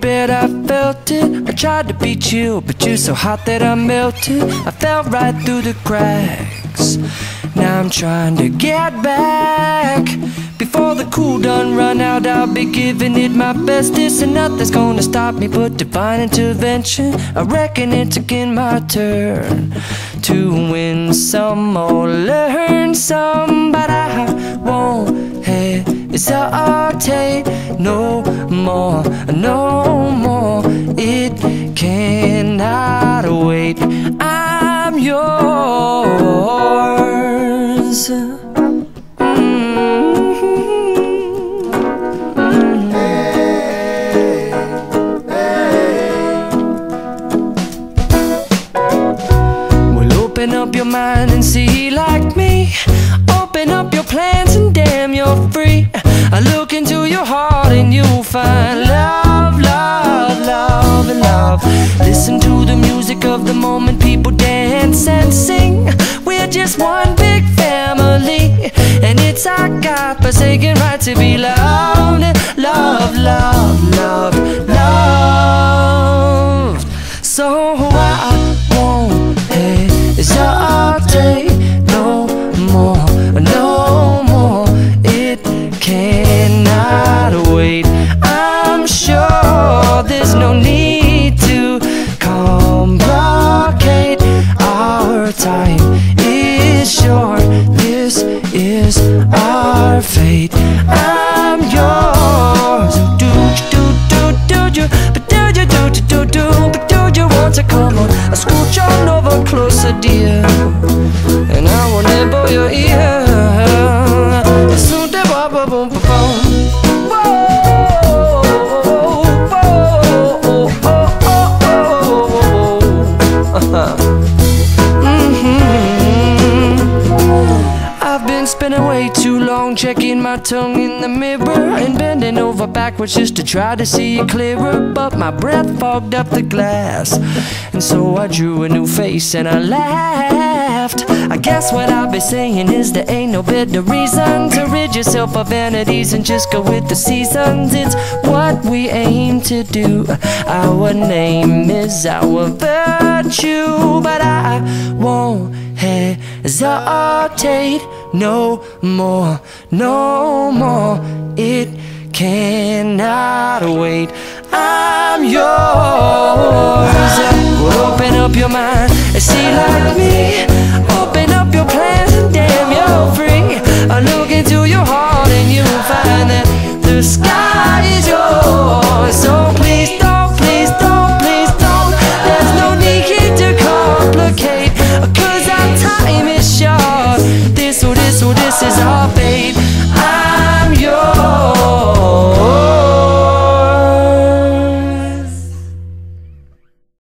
bed, I felt it. I tried to be chill, but you're so hot that I melted. I fell right through the cracks. Now I'm trying to get back. Before the cool done run out, I'll be giving it my bestest, and nothing's gonna stop me but divine intervention. I reckon it's again my turn to win some or learn some, but I won't hesitate no more, no more. It cannot wait. I'm yours. Open up your mind and see like me. Open up your plans and damn, you're free. I look into your heart and you'll find love, love, love, and love. Listen to the music of the moment, people dance and sing. We're just one big family, and it's our God-forsaken right to be loved. Love, love, love, loved. So I won't hesitate no more, no more. It cannot wait. I'm sure there's no need to complicate. Our time is short. This is our fate. I'm yours. Do you, but do you, but do you want to come on? I scooch on over closer, dear, and I will nibble your ear. So da ba ba boom ba boom. I've been spending way too long checking my tongue in the mirror and bending over backwards just to try to see it clearer, but my breath fogged up the glass, and so I drew a new face and I laughed. I guess what I'll be saying is there ain't no better reason to rid yourself of vanities and just go with the seasons. It's what we aim to do. Our name is our virtue, but I won't hesitate no more, no more. It cannot wait. I'm yours. Well, open up your mind and see like me.